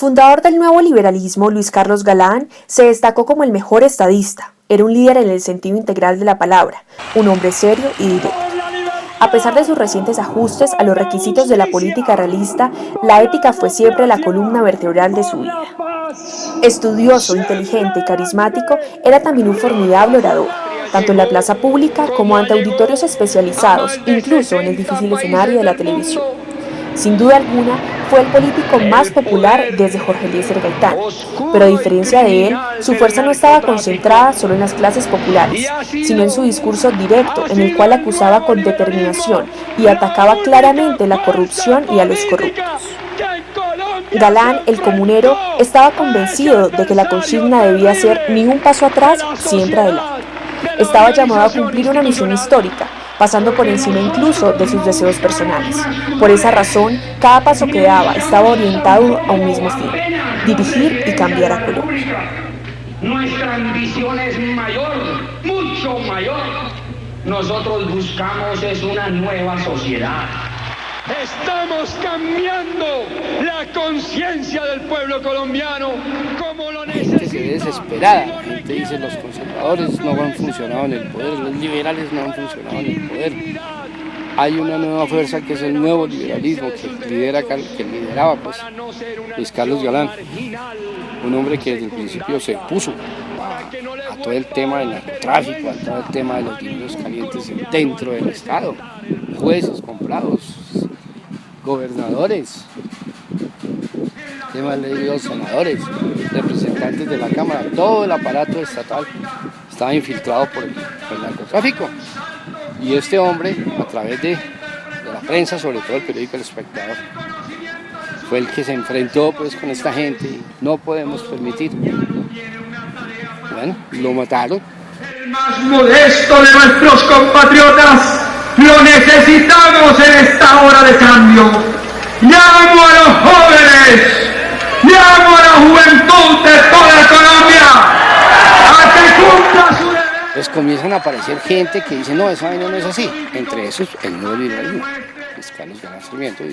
Fundador del nuevo liberalismo, Luis Carlos Galán se destacó como el mejor estadista. Era un líder en el sentido integral de la palabra, un hombre serio y directo. A pesar de sus recientes ajustes a los requisitos de la política realista, la ética fue siempre la columna vertebral de su vida. Estudioso, inteligente y carismático, era también un formidable orador, tanto en la plaza pública como ante auditorios especializados, incluso en el difícil escenario de la televisión. Sin duda alguna, fue el político más popular desde Jorge Eliezer Gaitán, pero a diferencia de él, su fuerza no estaba concentrada solo en las clases populares, sino en su discurso directo, en el cual acusaba con determinación y atacaba claramente la corrupción y a los corruptos. Galán, el comunero, estaba convencido de que la consigna debía ser ni un paso atrás, siempre adelante. Estaba llamado a cumplir una misión histórica, pasando por encima incluso de sus deseos personales. Por esa razón, cada paso que daba estaba orientado a un mismo fin: dirigir y cambiar a Colombia. Nuestra ambición es mayor, mucho mayor. Nosotros buscamos es una nueva sociedad. Estamos cambiando la conciencia del pueblo colombiano como lo necesita. La gente se ve desesperada, la gente dice los conservadores no han funcionado en el poder, los liberales no han funcionado en el poder. Hay una nueva fuerza que es el nuevo liberalismo que lideraba pues Luis Carlos Galán, un hombre que desde el principio se opuso a todo el tema del narcotráfico, a todo el tema de los dineros calientes dentro del Estado, jueces comprados, gobernadores, los senadores, representantes de la Cámara, todo el aparato estatal estaba infiltrado por el narcotráfico. Y este hombre, a través de la prensa, sobre todo el periódico El Espectador, fue el que se enfrentó pues con esta gente y no podemos permitir. Bueno, lo mataron. El más modesto de nuestros compatriotas lo necesitamos en esta hora de cambio. Llamo a los jóvenes, llamo a la juventud de toda Colombia a que cumpla su deber. Pues comienzan a aparecer gente que dice, no, esa vaina no es así. Entre esos, el nuevo liberalismo. Luis Carlos Galán Sarmiento,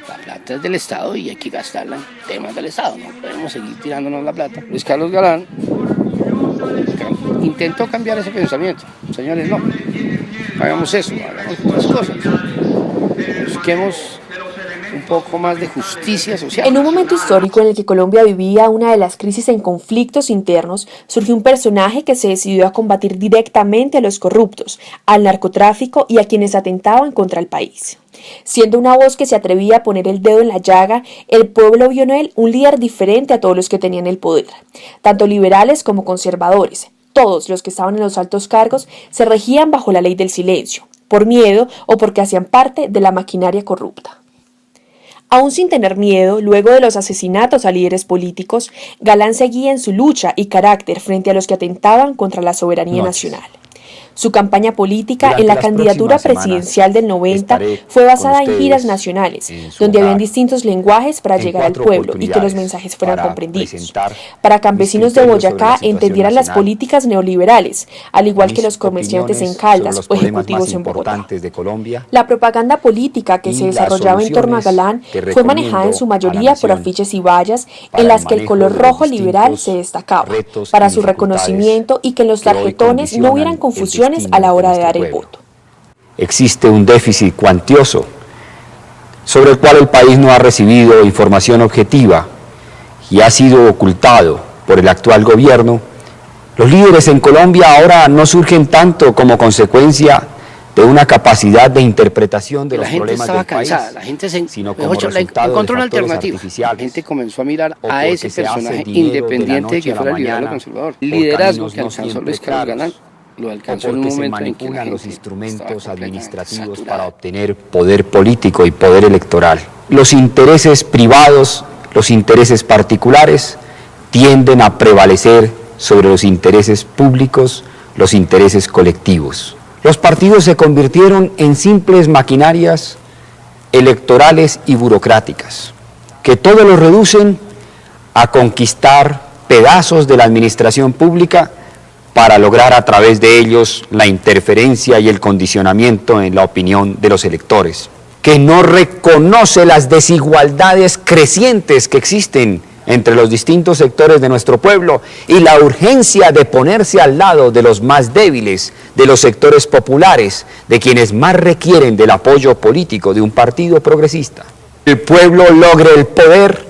la plata es del Estado y hay que gastarla en temas del Estado. No podemos seguir tirándonos la plata. Luis Carlos Galán intentó cambiar ese pensamiento. Señores, no, hagamos eso, hagamos otras cosas. Busquemos un poco más de justicia social. En un momento histórico en el que Colombia vivía una de las crisis en conflictos internos, surgió un personaje que se decidió a combatir directamente a los corruptos, al narcotráfico y a quienes atentaban contra el país. Siendo una voz que se atrevía a poner el dedo en la llaga, el pueblo vio en él un líder diferente a todos los que tenían el poder, tanto liberales como conservadores. Todos los que estaban en los altos cargos se regían bajo la ley del silencio, por miedo o porque hacían parte de la maquinaria corrupta. Aún sin tener miedo, luego de los asesinatos a líderes políticos, Galán seguía en su lucha y carácter frente a los que atentaban contra la soberanía nacional. Su campaña política en la candidatura presidencial del 90 fue basada en giras nacionales, donde habían distintos lenguajes para llegar al pueblo y que los mensajes fueran comprendidos. Para campesinos de Boyacá entendieran las políticas neoliberales, al igual que los comerciantes en Caldas o ejecutivos en Bogotá. La propaganda política que se desarrollaba en torno a Galán fue manejada en su mayoría por afiches y vallas en las que el color rojo liberal se destacaba, para su reconocimiento y que en los tarjetones no hubieran confusión a la hora de dar el voto. Existe un déficit cuantioso sobre el cual el país no ha recibido información objetiva y ha sido ocultado por el actual gobierno. Los líderes en Colombia ahora no surgen tanto como consecuencia de una capacidad de interpretación de los problemas del país, la gente sino como resultado encontró una de factores alternativa. artificiales. La gente comenzó a mirar a ese personaje independiente de que fuera liberal o conservador. El liderazgo que alcanzó Luis Carlos Galán lo alcanzó en un momento en que los instrumentos administrativos para obtener poder político y poder electoral. Los intereses privados, los intereses particulares, tienden a prevalecer sobre los intereses públicos, los intereses colectivos. Los partidos se convirtieron en simples maquinarias electorales y burocráticas, que todo lo reducen a conquistar pedazos de la administración pública para lograr a través de ellos la interferencia y el condicionamiento en la opinión de los electores. que no reconoce las desigualdades crecientes que existen entre los distintos sectores de nuestro pueblo y la urgencia de ponerse al lado de los más débiles, de los sectores populares, de quienes más requieren del apoyo político de un partido progresista. El pueblo logre el poder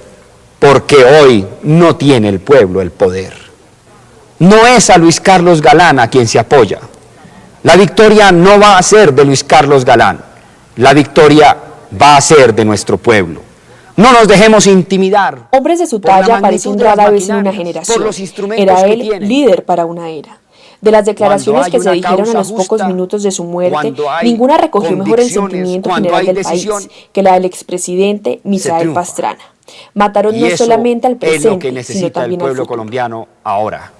porque hoy no tiene el pueblo el poder. No es a Luis Carlos Galán a quien se apoya. La victoria no va a ser de Luis Carlos Galán, la victoria va a ser de nuestro pueblo. No nos dejemos intimidar. Hombres de su talla aparecen rara vez en una generación. Era él líder para una era. De las declaraciones que se dijeron a los pocos minutos de su muerte, ninguna recogió mejor el sentimiento general del país que la del expresidente Misael Pastrana. Mataron no solamente al presente, sino también al futuro. colombiano ahora.